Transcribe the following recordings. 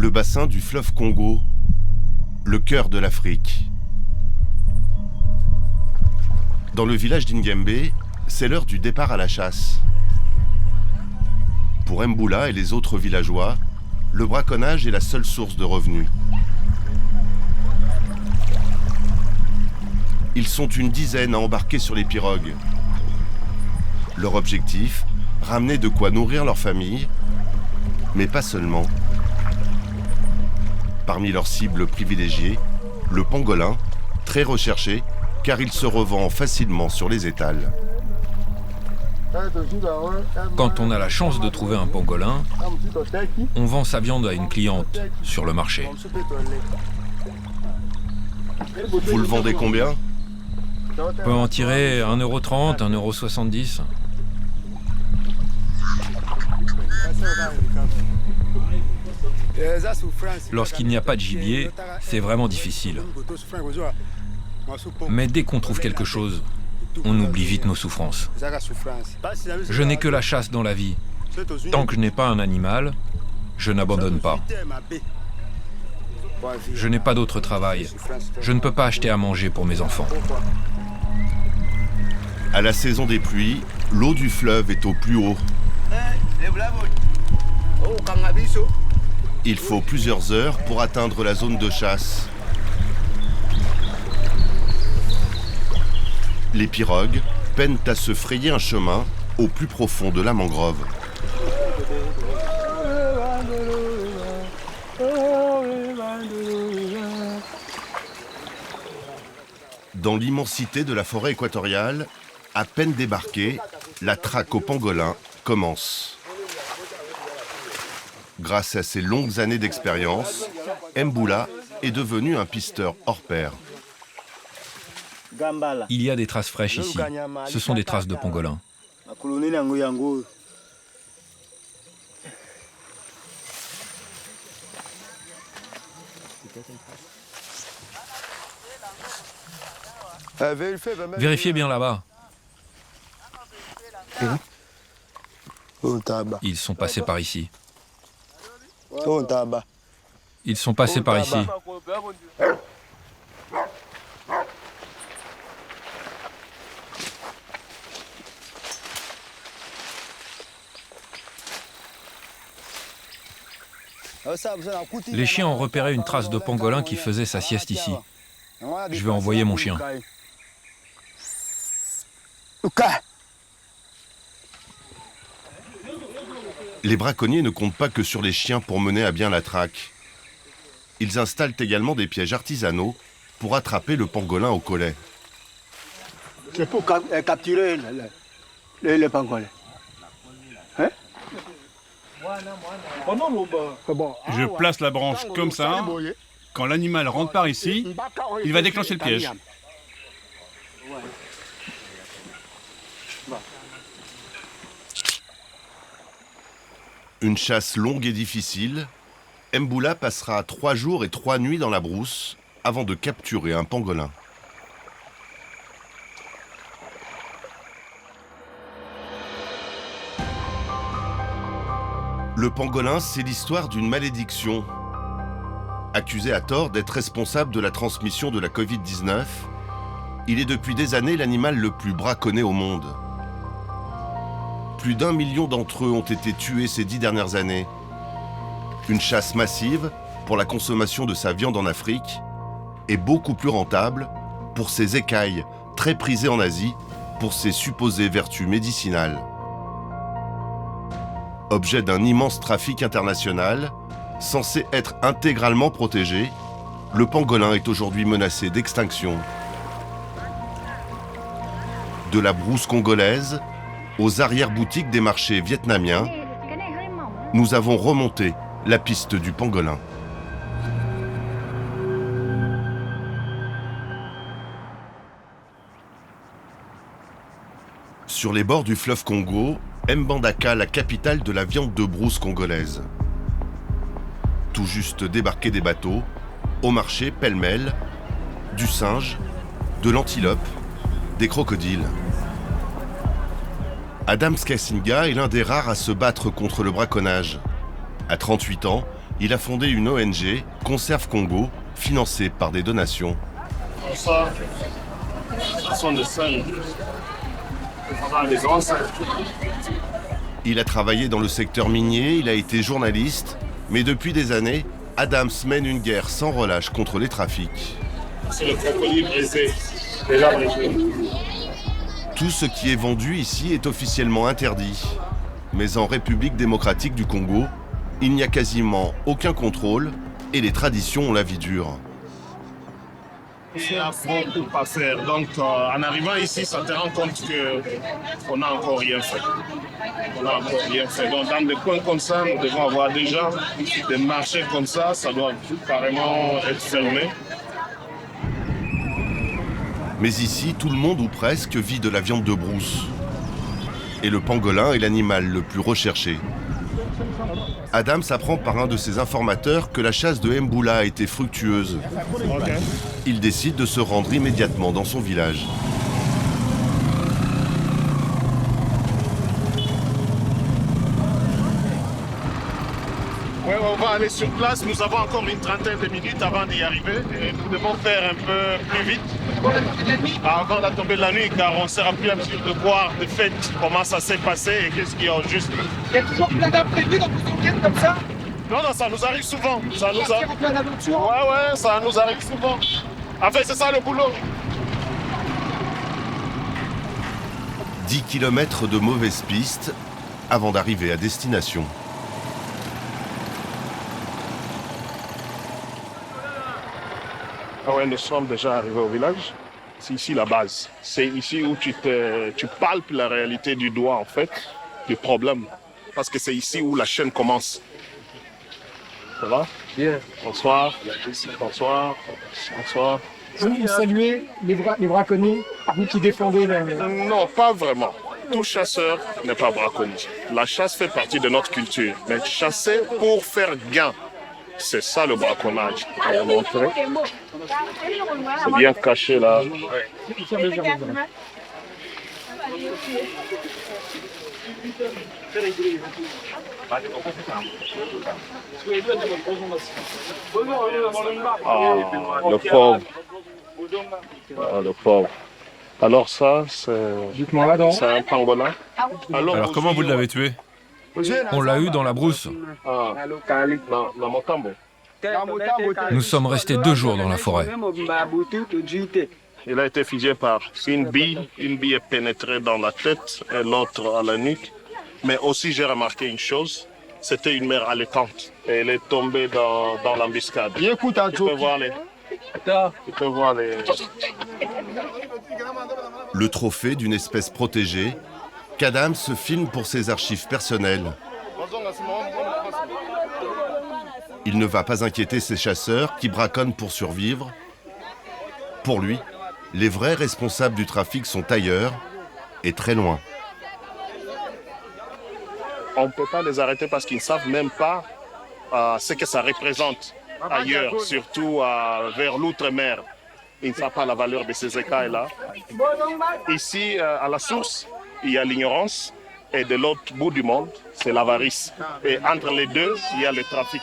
Le bassin du fleuve Congo, le cœur de l'Afrique. Dans le village d'Ingembe, c'est l'heure du départ à la chasse. Pour Mboula et les autres villageois, le braconnage est la seule source de revenus. Ils sont une dizaine à embarquer sur les pirogues. Leur objectif, ramener de quoi nourrir leur famille, mais pas seulement. Parmi leurs cibles privilégiées, le pangolin, très recherché, car il se revend facilement sur les étals. Quand on a la chance de trouver un pangolin, on vend sa viande à une cliente sur le marché. Vous le vendez combien ? On peut en tirer 1,30 €, 1,70 €. Lorsqu'il n'y a pas de gibier, c'est vraiment difficile. Mais dès qu'on trouve quelque chose, on oublie vite nos souffrances. Je n'ai que la chasse dans la vie. Tant que je n'ai pas un animal, je n'abandonne pas. Je n'ai pas d'autre travail. Je ne peux pas acheter à manger pour mes enfants. À la saison des pluies, l'eau du fleuve est au plus haut. Il faut plusieurs heures pour atteindre la zone de chasse. Les pirogues peinent à se frayer un chemin au plus profond de la mangrove. Dans l'immensité de la forêt équatoriale, à peine débarqué, la traque au pangolin commence. Grâce à ses longues années d'expérience, Mboula est devenu un pisteur hors pair. Il y a des traces fraîches ici. Ce sont des traces de pangolin. Vérifiez bien là-bas. Ils sont passés par ici. Ils sont passés par ici. Les chiens ont repéré une trace de pangolin qui faisait sa sieste ici. Je vais envoyer mon chien. Les braconniers ne comptent pas que sur les chiens pour mener à bien la traque. Ils installent également des pièges artisanaux pour attraper le pangolin au collet. C'est pour capturer les pangolins. Hein? Je place la branche comme ça. Quand l'animal rentre par ici, il va déclencher le piège. Une chasse longue et difficile, Mboula passera 3 jours et 3 nuits dans la brousse avant de capturer un pangolin. Le pangolin, c'est l'histoire d'une malédiction. Accusé à tort d'être responsable de la transmission de la Covid-19, il est depuis des années l'animal le plus braconné au monde. Plus d'1 million d'entre eux ont été tués ces 10 dernières années. Une chasse massive pour la consommation de sa viande en Afrique et beaucoup plus rentable pour ses écailles, très prisées en Asie, pour ses supposées vertus médicinales. Objet d'un immense trafic international, censé être intégralement protégé, le pangolin est aujourd'hui menacé d'extinction. De la brousse congolaise aux arrière-boutiques des marchés vietnamiens, nous avons remonté la piste du pangolin. Sur les bords du fleuve Congo, Mbandaka, la capitale de la viande de brousse congolaise. Tout juste débarqué des bateaux, au marché pêle-mêle, du singe, de l'antilope, des crocodiles. Adam Skasinga est l'un des rares à se battre contre le braconnage. À 38 ans, il a fondé une ONG, Conserve Congo, financée par des donations. Ça sont des singes. Des grands singes. Il a travaillé dans le secteur minier, il a été journaliste, mais depuis des années, Adams mène une guerre sans relâche contre les trafics. C'est le crocodile brisé. Déjà brisé. Tout ce qui est vendu ici est officiellement interdit. Mais en République démocratique du Congo, il n'y a quasiment aucun contrôle et les traditions ont la vie dure. Il y a beaucoup à faire. Donc, en arrivant ici, ça te rend compte qu'on n'a encore rien fait. On n'a encore rien fait. Donc, dans des coins comme ça, nous devons avoir déjà des marchés comme ça. Ça doit carrément être fermé. Mais ici, tout le monde ou presque vit de la viande de brousse. Et le pangolin est l'animal le plus recherché. Adams apprend par un de ses informateurs que la chasse de Mboula a été fructueuse. Okay. Il décide de se rendre immédiatement dans son village. Oui, on va aller sur place. Nous avons encore une trentaine de minutes avant d'y arriver. Et nous devons faire un peu plus vite avant la tombée de la nuit, car on ne sera plus habitué de voir de fait comment ça s'est passé et qu'est-ce qui est en juste. Il y a toujours plein d'imprévus dans vos enquêtes comme ça? Non, non, ça nous arrive souvent. Ça nous arrive plein d'aventures. Ouais, ça nous arrive souvent. En fait, c'est ça le boulot. 10 km de mauvaises pistes avant d'arriver à destination. Ah ouais, nous sommes déjà arrivés au village. C'est ici la base. C'est ici où tu palpes la réalité du doigt, en fait, du problème. Parce que c'est ici où la chaîne commence. Ça va? Bien. Bonsoir. Bonsoir. Bonsoir. Vous saluez les braconniers, vous qui défendez la... Non, pas vraiment. Tout chasseur n'est pas braconnier. La chasse fait partie de notre culture. Mais chasser pour faire gain, c'est ça le braconnage. On va montrer. C'est bien caché là. Ah, le pauvre. Ah, le pauvre. Alors ça, c'est un pangolin. Alors comment vous l'avez tué? On l'a eu dans la brousse. Ah, la Motambo. Nous sommes restés 2 jours dans la forêt. Il a été figé par une bille. Une bille est pénétrée dans la tête et l'autre à la nuque. Mais aussi, j'ai remarqué une chose. C'était une mère allaitante. Et elle est tombée dans l'embuscade. Tu peux voir les... Tu peux voir les... Le trophée d'une espèce protégée, qu'Adams se filme pour ses archives personnelles. Il ne va pas inquiéter ses chasseurs qui braconnent pour survivre. Pour lui, les vrais responsables du trafic sont ailleurs et très loin. On ne peut pas les arrêter parce qu'ils ne savent même pas ce que ça représente ailleurs, surtout vers l'outre-mer. Ils ne savent pas la valeur de ces écailles-là. Ici, à la source, il y a l'ignorance et de l'autre bout du monde, c'est l'avarice. Et entre les deux, il y a le trafic.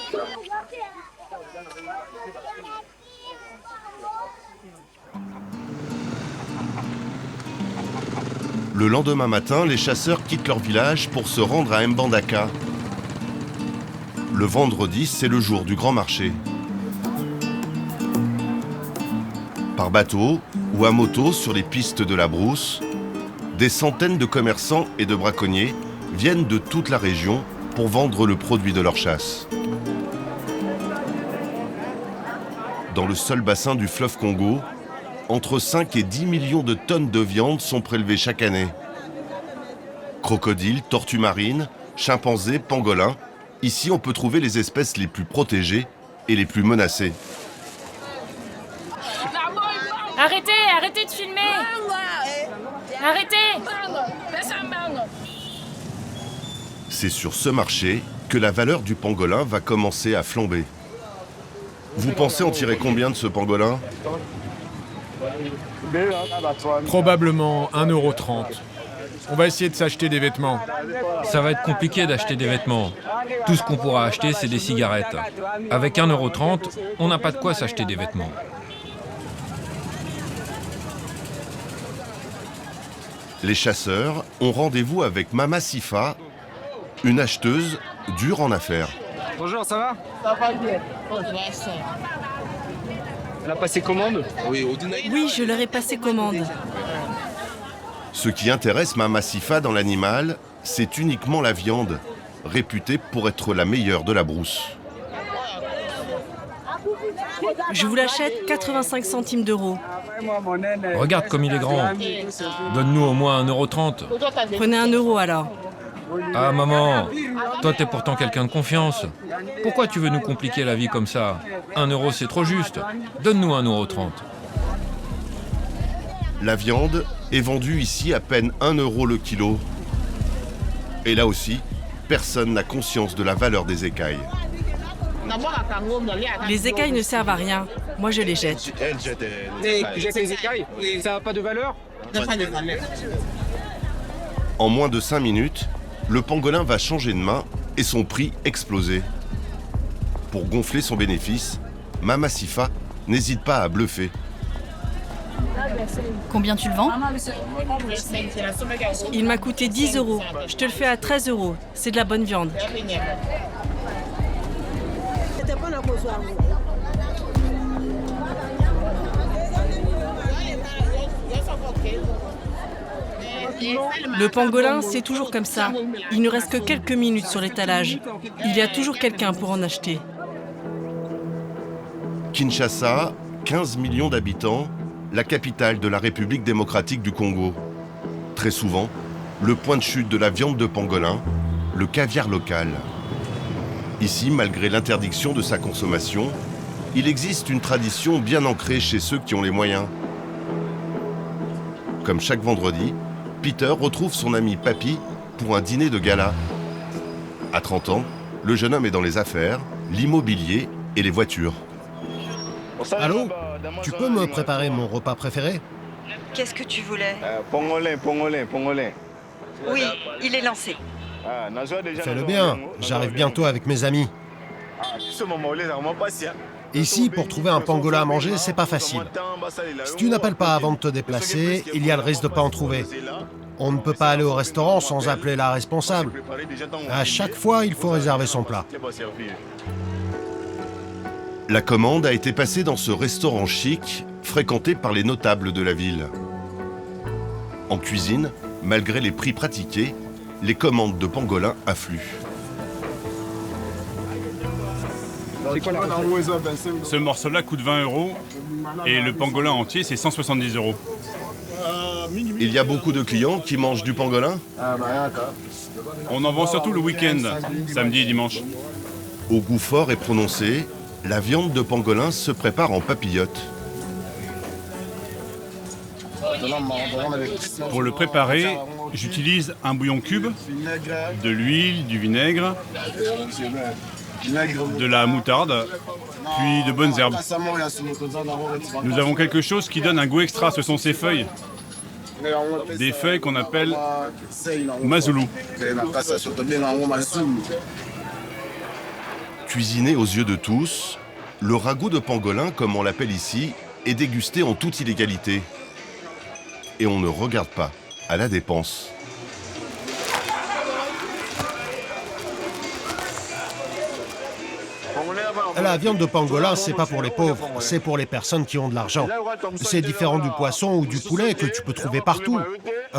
Le lendemain matin, les chasseurs quittent leur village pour se rendre à Mbandaka. Le vendredi, c'est le jour du grand marché. Par bateau ou à moto sur les pistes de la brousse, des centaines de commerçants et de braconniers viennent de toute la région pour vendre le produit de leur chasse. Dans le seul bassin du fleuve Congo, entre 5 et 10 millions de tonnes de viande sont prélevées chaque année. Crocodiles, tortues marines, chimpanzés, pangolins, ici on peut trouver les espèces les plus protégées et les plus menacées. Arrêtez, arrêtez de filmer! Arrêtez! C'est sur ce marché que la valeur du pangolin va commencer à flamber. Vous pensez en tirer combien de ce pangolin ? Probablement 1,30 €. On va essayer de s'acheter des vêtements. Ça va être compliqué d'acheter des vêtements. Tout ce qu'on pourra acheter, c'est des cigarettes. Avec 1,30 €, on n'a pas de quoi s'acheter des vêtements. Les chasseurs ont rendez-vous avec Mama Sifa, une acheteuse dure en affaires. Bonjour, ça va? Ça va bien. Elle a passé commande? Oui, je leur ai passé commande. Ce qui intéresse Mama Sifa dans l'animal, c'est uniquement la viande, réputée pour être la meilleure de la brousse. Je vous l'achète 85 centimes d'euros. Regarde comme il est grand. Donne-nous au moins 1,30 €. Prenez 1 euro alors. Ah maman, toi t'es pourtant quelqu'un de confiance. Pourquoi tu veux nous compliquer la vie comme ça? 1 € c'est trop juste. Donne-nous 1,30 €. La viande est vendue ici à peine 1 € le kilo. Et là aussi, personne n'a conscience de la valeur des écailles. Les écailles ne servent à rien. Moi, je les jette. Jette les écailles? Ça n'a pas de valeur? En moins de 5 minutes, le pangolin va changer de main et son prix exploser. Pour gonfler son bénéfice, Mama Sifa n'hésite pas à bluffer. Combien tu le vends? Il m'a coûté 10 euros. Je te le fais à 13 euros. C'est de la bonne viande. Le pangolin, c'est toujours comme ça. Il ne reste que quelques minutes sur l'étalage. Il y a toujours quelqu'un pour en acheter. Kinshasa, 15 millions d'habitants, la capitale de la République démocratique du Congo. Très souvent, le point de chute de la viande de pangolin, le caviar local. Ici, malgré l'interdiction de sa consommation, il existe une tradition bien ancrée chez ceux qui ont les moyens. Comme chaque vendredi, Peter retrouve son ami Papy pour un dîner de gala. À 30 ans, le jeune homme est dans les affaires, l'immobilier et les voitures. Allô? Tu peux me préparer mon repas préféré? Qu'est-ce que tu voulais? Pangolin. Oui, il est lancé. Fais-le bien, j'arrive bientôt avec mes amis. Ici, pour trouver un pangolin à manger, c'est pas facile. Si tu n'appelles pas avant de te déplacer, il y a le risque de pas en trouver. On ne peut pas aller au restaurant sans appeler la responsable. À chaque fois, il faut réserver son plat. La commande a été passée dans ce restaurant chic, fréquenté par les notables de la ville. En cuisine, malgré les prix pratiqués, les commandes de pangolin affluent. Ce morceau-là coûte 20 € et le pangolin entier, c'est 170 €. Il y a beaucoup de clients qui mangent du pangolin? On en vend surtout le week-end, samedi et dimanche. Au goût fort et prononcé, la viande de pangolin se prépare en papillote. Pour le préparer, j'utilise un bouillon cube, de l'huile, du vinaigre, de la moutarde, puis de bonnes herbes. Nous avons quelque chose qui donne un goût extra, ce sont ces feuilles. Des feuilles qu'on appelle mazoulou. Cuisiné aux yeux de tous, le ragoût de pangolin, comme on l'appelle ici, est dégusté en toute illégalité. Et on ne regarde pas à la dépense. La viande de pangolin, c'est pas pour les pauvres, c'est pour les personnes qui ont de l'argent. C'est différent du poisson ou du poulet que tu peux trouver partout.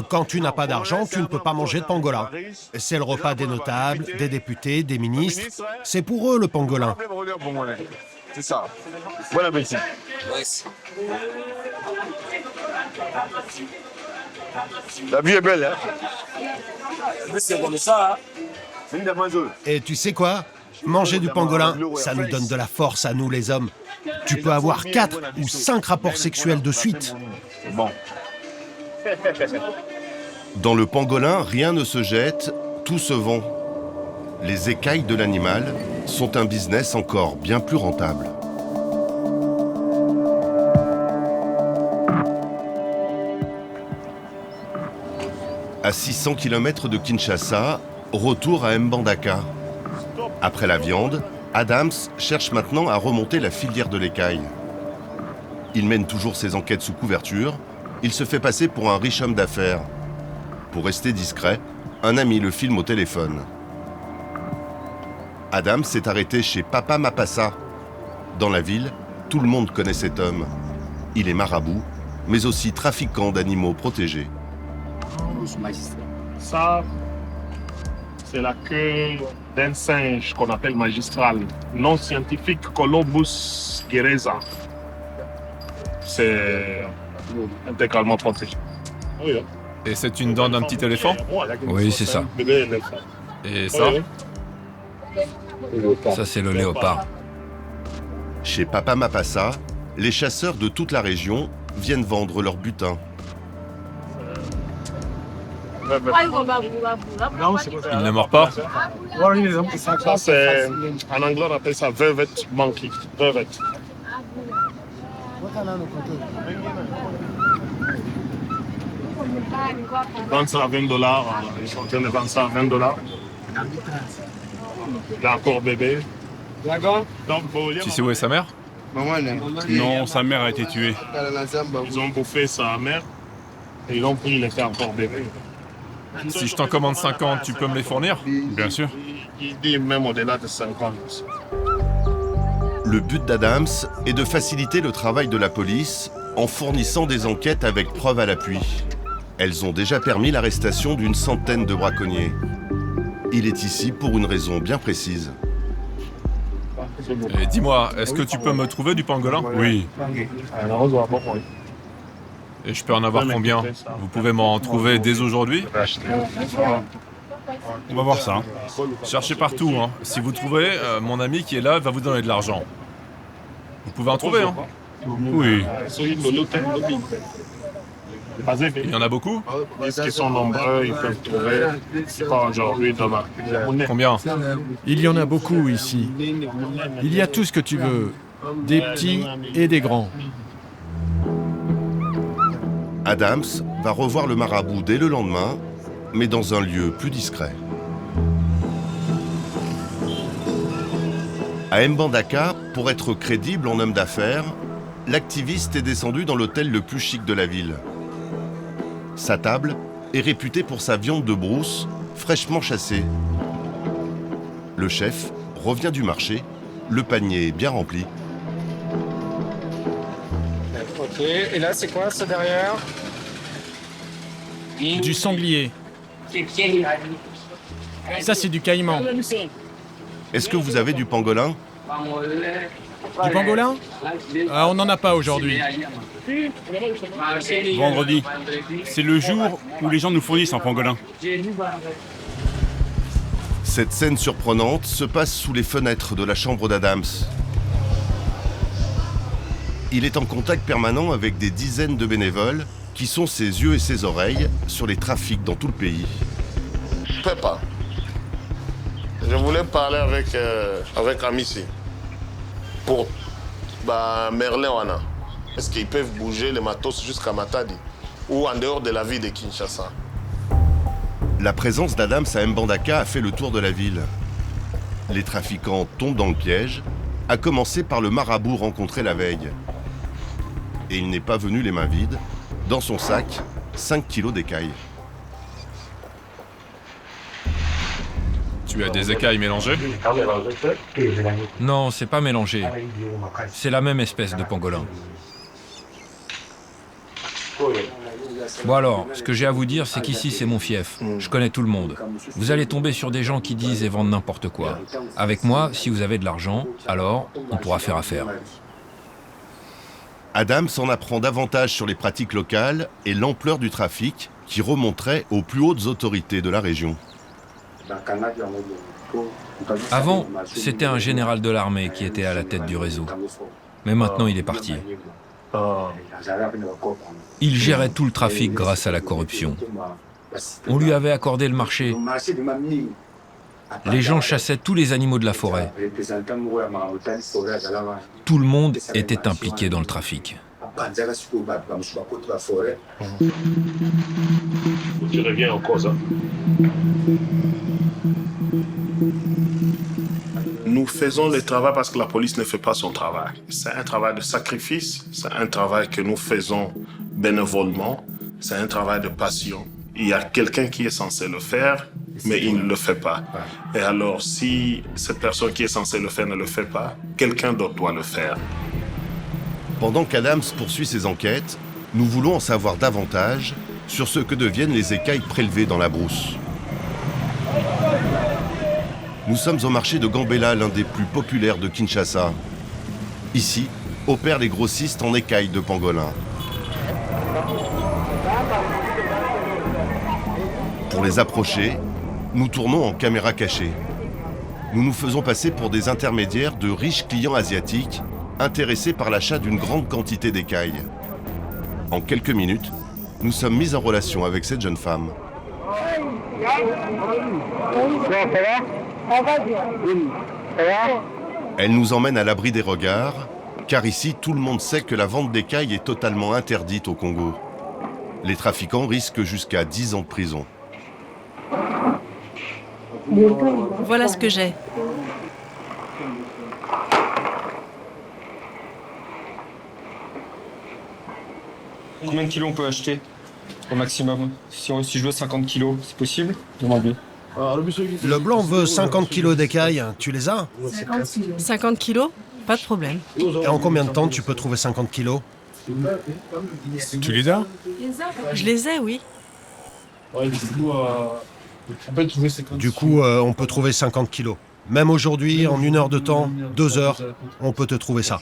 Quand tu n'as pas d'argent, tu ne peux pas manger de pangolin. C'est le repas des notables, des députés, des ministres. C'est pour eux le pangolin. C'est ça. Bon appétit. La vie est belle, hein? C'est comme ça, hein? Et tu sais quoi? Manger du pangolin, ça nous donne de la force à nous les hommes. Tu peux avoir 4 ou 5 rapports sexuels de suite. Bon. Dans le pangolin, rien ne se jette, tout se vend. Les écailles de l'animal sont un business encore bien plus rentable. À 600 km de Kinshasa, retour à Mbandaka. Après la viande, Adams cherche maintenant à remonter la filière de l'écaille. Il mène toujours ses enquêtes sous couverture. Il se fait passer pour un riche homme d'affaires. Pour rester discret, un ami le filme au téléphone. Adams s'est arrêté chez Papa Mapassa. Dans la ville, tout le monde connaît cet homme. Il est marabout, mais aussi trafiquant d'animaux protégés. Ça, c'est la queue d'un singe qu'on appelle magistral, non scientifique Columbus gereza. C'est intégralement protégé. Oui, Et c'est une dent d'un petit éléphant? Oui, c'est ça. Et ça? Ça, c'est le léopard. Chez Papa Mapassa, les chasseurs de toute la région viennent vendre leur butin. Il ne mord pas? Ça, c'est, en anglais, on appelle ça velvet monkey. Velvet. Vendre ça à $20, ils sont en train de vendre ça à $20. Il est encore bébé. Tu sais où est sa mère? Non, sa mère a été tuée. Ils ont bouffé sa mère et ils l'ont pris, il était encore bébé. Si je t'en commande 50, tu peux me les fournir? Bien sûr. Il dit même au-delà de 50. Le but d'Adams est de faciliter le travail de la police en fournissant des enquêtes avec preuves à l'appui. Elles ont déjà permis l'arrestation d'une centaine de braconniers. Il est ici pour une raison bien précise. Et dis-moi, est-ce que tu peux me trouver du pangolin? Oui. Et je peux en avoir combien? Vous pouvez m'en trouver dès aujourd'hui? On va voir ça. Cherchez partout, hein. Si vous trouvez, mon ami qui est là va vous donner de l'argent. Vous pouvez en trouver, hein. Oui. Il y en a beaucoup? Ils sont nombreux, ils peuvent trouver. Pas aujourd'hui, demain. Combien? Il y en a beaucoup ici. Il y a tout ce que tu veux, des petits et des grands. Adams va revoir le marabout dès le lendemain, mais dans un lieu plus discret. À Mbandaka, pour être crédible en homme d'affaires, l'activiste est descendu dans l'hôtel le plus chic de la ville. Sa table est réputée pour sa viande de brousse, fraîchement chassée. Le chef revient du marché, le panier bien rempli. Ok, et là c'est quoi ça derrière? Du sanglier. Ça c'est du caïman. Est-ce que vous avez du pangolin? Du pangolin? On n'en a pas aujourd'hui. Vendredi. C'est le jour où les gens nous fournissent un pangolin. Cette scène surprenante se passe sous les fenêtres de la chambre d'Adams. Il est en contact permanent avec des dizaines de bénévoles qui sont ses yeux et ses oreilles sur les trafics dans tout le pays. Peppa, je voulais parler avec Amici pour Merlin Wana. Est-ce qu'ils peuvent bouger les matos jusqu'à Matadi ou en dehors de la ville de Kinshasa? La présence d'Adams à Mbandaka a fait le tour de la ville. Les trafiquants tombent dans le piège, à commencer par le marabout rencontré la veille. Et il n'est pas venu les mains vides. Dans son sac, 5 kilos d'écailles. Tu as des écailles mélangées? Non, c'est pas mélangé. C'est la même espèce de pangolin. Bon alors, ce que j'ai à vous dire, c'est qu'ici, c'est mon fief. Je connais tout le monde. Vous allez tomber sur des gens qui disent et vendent n'importe quoi. Avec moi, si vous avez de l'argent, alors on pourra faire affaire. Adams en apprend davantage sur les pratiques locales et l'ampleur du trafic qui remonterait aux plus hautes autorités de la région. Avant, c'était un général de l'armée qui était à la tête du réseau. Mais maintenant, il est parti. Il gérait tout le trafic grâce à la corruption. On lui avait accordé le marché. Les gens chassaient tous les animaux de la forêt. Tout le monde était impliqué dans le trafic. Tu reviens en cause. Nous faisons le travail parce que la police ne fait pas son travail. C'est un travail de sacrifice, c'est un travail que nous faisons bénévolement, c'est un travail de passion. Il y a quelqu'un qui est censé le faire, mais il ne le fait pas. Et alors, si cette personne qui est censée le faire ne le fait pas, quelqu'un d'autre doit le faire. Pendant qu'Adams poursuit ses enquêtes, nous voulons en savoir davantage sur ce que deviennent les écailles prélevées dans la brousse. Nous sommes au marché de Gambela, l'un des plus populaires de Kinshasa. Ici, opèrent les grossistes en écailles de pangolin. Pour les approcher, nous tournons en caméra cachée. Nous nous faisons passer pour des intermédiaires de riches clients asiatiques intéressés par l'achat d'une grande quantité d'écailles. En quelques minutes, nous sommes mis en relation avec cette jeune femme. Elle nous emmène à l'abri des regards, car ici, tout le monde sait que la vente d'écailles est totalement interdite au Congo. Les trafiquants risquent jusqu'à 10 ans de prison. Voilà ce que j'ai. Combien de kilos on peut acheter au maximum? Si je veux 50 kilos, c'est possible? Demande-lui. Le blanc veut 50 kilos d'écailles. Tu les as? 50 kilos? Pas de problème. Et en combien de temps tu peux trouver 50 kilos? Tu les as? Je les ai, oui. Du coup, on peut trouver 50 kilos. Même aujourd'hui, en 1 heure de temps, 2 heures, on peut te trouver ça.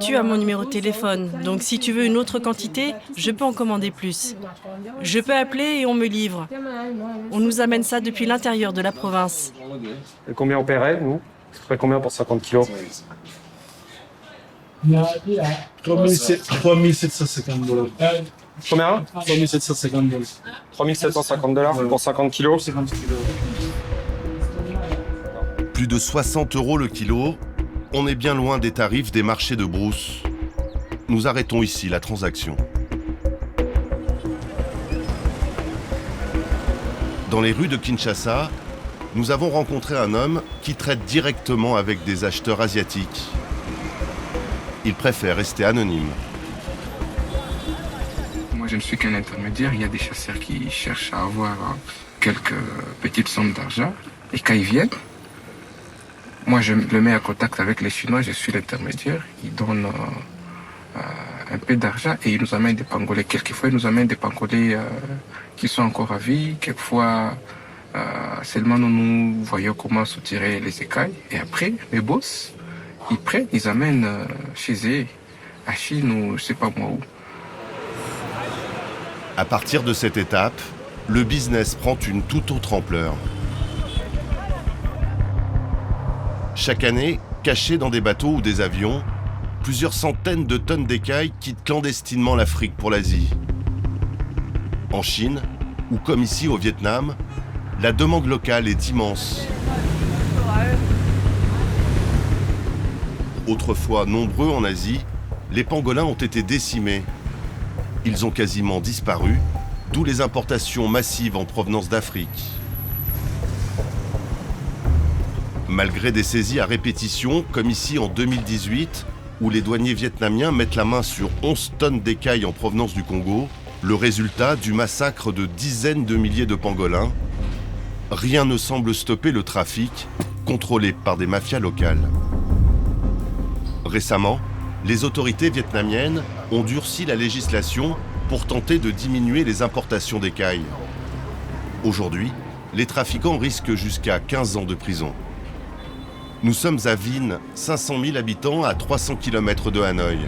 Tu as mon numéro de téléphone, donc si tu veux une autre quantité, je peux en commander plus. Je peux appeler et on me livre. On nous amène ça depuis l'intérieur de la province. Et combien on paierait, nous? Ça ferait combien pour 50 kilos? 3750 $. Combien? 3750 $. 3750 $ pour 50 kilos. Plus de 60 € le kilo, on est bien loin des tarifs des marchés de brousse. Nous arrêtons ici la transaction. Dans les rues de Kinshasa, nous avons rencontré un homme qui traite directement avec des acheteurs asiatiques. Il préfère rester anonyme. Moi, je ne suis qu'un intermédiaire. Il y a des chasseurs qui cherchent à avoir quelques petites sommes d'argent. Et quand ils viennent, moi, je le mets en contact avec les Chinois. Je suis l'intermédiaire. Ils donnent un peu d'argent et ils nous amènent des pangolais. Quelquefois, ils nous amènent des pangolais qui sont encore à vie. Quelquefois, seulement nous voyons comment soutirer les écailles. Et après, les boss, ils prennent, ils amènent chez eux, à Chine ou je sais pas moi où. À partir de cette étape, le business prend une toute autre ampleur. Chaque année, cachés dans des bateaux ou des avions, plusieurs centaines de tonnes d'écailles quittent clandestinement l'Afrique pour l'Asie. En Chine, ou comme ici au Vietnam, la demande locale est immense. Autrefois nombreux en Asie, les pangolins ont été décimés. Ils ont quasiment disparu, d'où les importations massives en provenance d'Afrique. Malgré des saisies à répétition, comme ici en 2018, où les douaniers vietnamiens mettent la main sur 11 tonnes d'écailles en provenance du Congo, le résultat du massacre de dizaines de milliers de pangolins, rien ne semble stopper le trafic, contrôlé par des mafias locales. Récemment, les autorités vietnamiennes ont durci la législation pour tenter de diminuer les importations d'écailles. Aujourd'hui, les trafiquants risquent jusqu'à 15 ans de prison. Nous sommes à Vinh, 500 000 habitants à 300 km de Hanoï.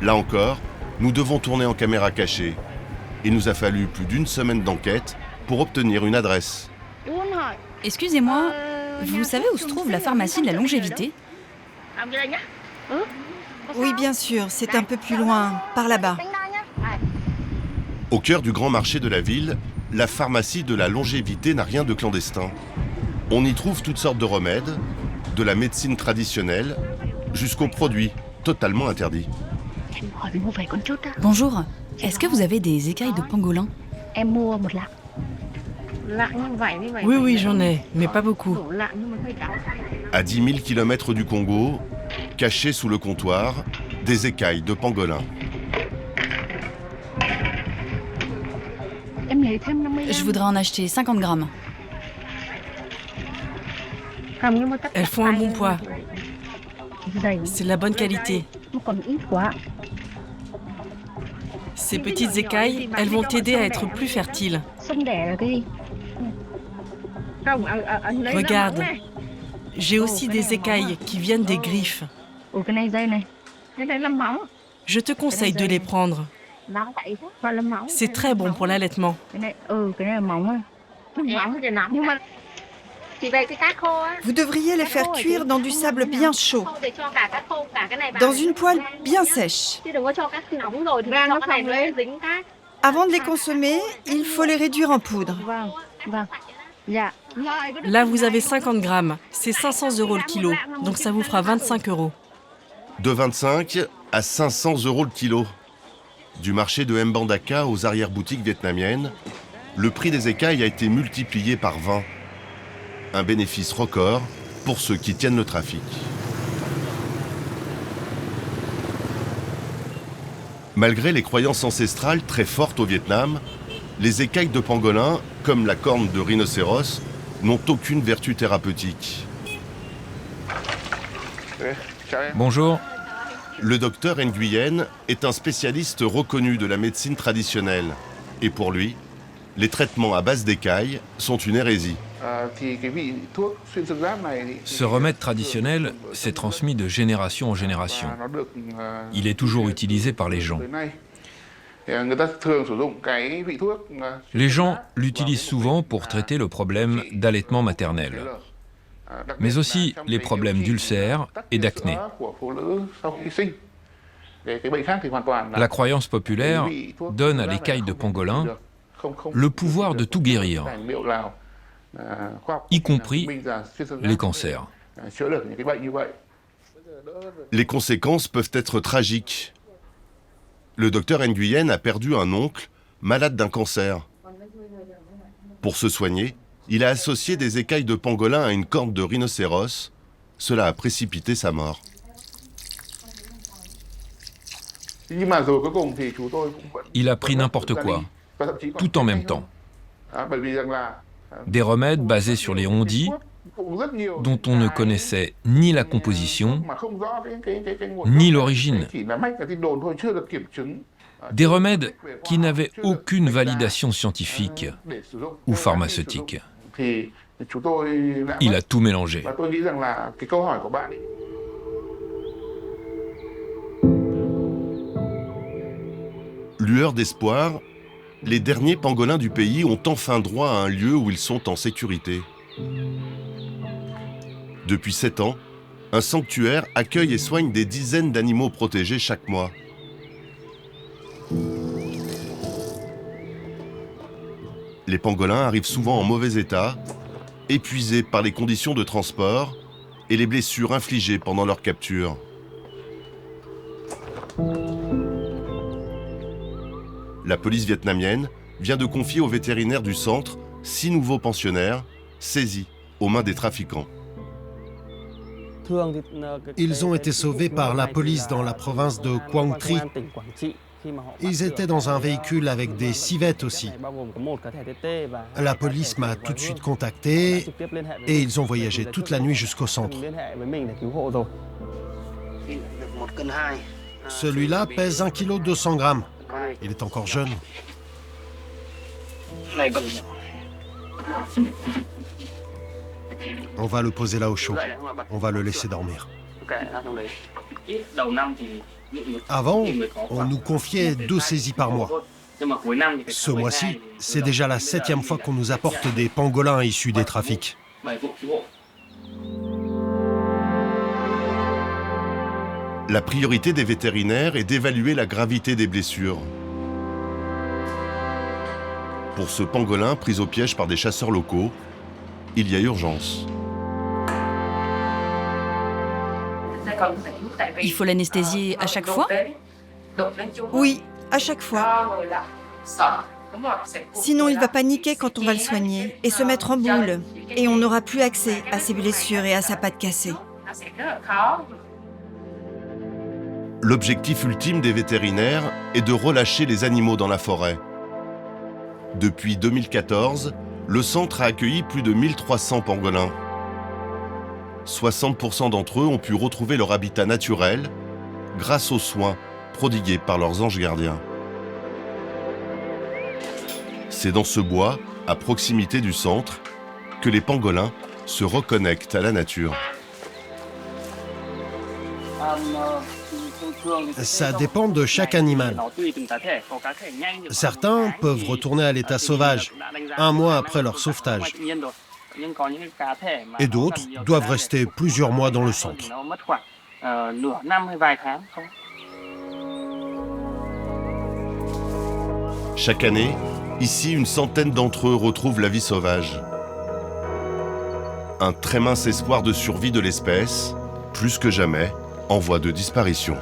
Là encore, nous devons tourner en caméra cachée. Il nous a fallu plus d'1 semaine d'enquête pour obtenir une adresse. Excusez-moi, vous savez où se trouve la pharmacie de la longévité? Oui, bien sûr, c'est un peu plus loin, par là-bas. Au cœur du grand marché de la ville, la pharmacie de la longévité n'a rien de clandestin. On y trouve toutes sortes de remèdes, de la médecine traditionnelle, jusqu'aux produits totalement interdits. Bonjour, est-ce que vous avez des écailles de pangolin? Oui, j'en ai, mais pas beaucoup. À 10 000 km du Congo, cachées sous le comptoir, des écailles de pangolin. Je voudrais en acheter 50 grammes. Elles font un bon poids. C'est de la bonne qualité. Ces petites écailles, elles vont t'aider à être plus fertile. Regarde, j'ai aussi des écailles qui viennent des griffes. Je te conseille de les prendre. C'est très bon pour l'allaitement. Vous devriez les faire cuire dans du sable bien chaud, dans une poêle bien sèche. Avant de les consommer, il faut les réduire en poudre. Là, vous avez 50 grammes. C'est 500 € le kilo, donc ça vous fera 25 €. De 25 à 500 € le kilo. Du marché de Mbandaka aux arrière-boutiques vietnamiennes, le prix des écailles a été multiplié par 20. Un bénéfice record pour ceux qui tiennent le trafic. Malgré les croyances ancestrales très fortes au Vietnam, les écailles de pangolin, comme la corne de rhinocéros, n'ont aucune vertu thérapeutique. Bonjour. Le docteur Nguyen est un spécialiste reconnu de la médecine traditionnelle. Et pour lui, les traitements à base d'écailles sont une hérésie. Ce remède traditionnel s'est transmis de génération en génération. Il est toujours utilisé par les gens. Les gens l'utilisent souvent pour traiter le problème d'allaitement maternel, mais aussi les problèmes d'ulcères et d'acné. La croyance populaire donne à l'écaille de pangolin le pouvoir de tout guérir, y compris les cancers. Les conséquences peuvent être tragiques. Le docteur Nguyen a perdu un oncle malade d'un cancer. Pour se soigner, il a associé des écailles de pangolin à une corne de rhinocéros. Cela a précipité sa mort. Il a pris n'importe quoi, tout en même temps. Des remèdes basés sur les ondits, dont on ne connaissait ni la composition, ni l'origine. Des remèdes qui n'avaient aucune validation scientifique ou pharmaceutique. Il a tout mélangé. Lueur d'espoir, les derniers pangolins du pays ont enfin droit à un lieu où ils sont en sécurité. Depuis 7 ans, un sanctuaire accueille et soigne des dizaines d'animaux protégés chaque mois. Les pangolins arrivent souvent en mauvais état, épuisés par les conditions de transport et les blessures infligées pendant leur capture. La police vietnamienne vient de confier aux vétérinaires du centre 6 nouveaux pensionnaires saisis aux mains des trafiquants. Ils ont été sauvés par la police dans la province de Quang Tri. Ils étaient dans un véhicule avec des civettes aussi. La police m'a tout de suite contacté et ils ont voyagé toute la nuit jusqu'au centre. Celui-là pèse 1 kg 200 grammes. Il est encore jeune. On va le poser là au chaud. On va le laisser dormir. Avant, on nous confiait 2 saisies par mois. Ce mois-ci, c'est déjà la 7e fois qu'on nous apporte des pangolins issus des trafics. La priorité des vétérinaires est d'évaluer la gravité des blessures. Pour ce pangolin pris au piège par des chasseurs locaux, il y a urgence. Il faut l'anesthésier à chaque fois? Oui, à chaque fois. Sinon, il va paniquer quand on va le soigner et se mettre en boule. Et on n'aura plus accès à ses blessures et à sa patte cassée. L'objectif ultime des vétérinaires est de relâcher les animaux dans la forêt. Depuis 2014, le centre a accueilli plus de 1300 pangolins. 60% d'entre eux ont pu retrouver leur habitat naturel grâce aux soins prodigués par leurs anges gardiens. C'est dans ce bois, à proximité du centre, que les pangolins se reconnectent à la nature. Ça dépend de chaque animal. Certains peuvent retourner à l'état sauvage 1 mois après leur sauvetage. Et d'autres doivent rester plusieurs mois dans le centre. Chaque année, ici, une centaine d'entre eux retrouvent la vie sauvage. Un très mince espoir de survie de l'espèce, plus que jamais, en voie de disparition.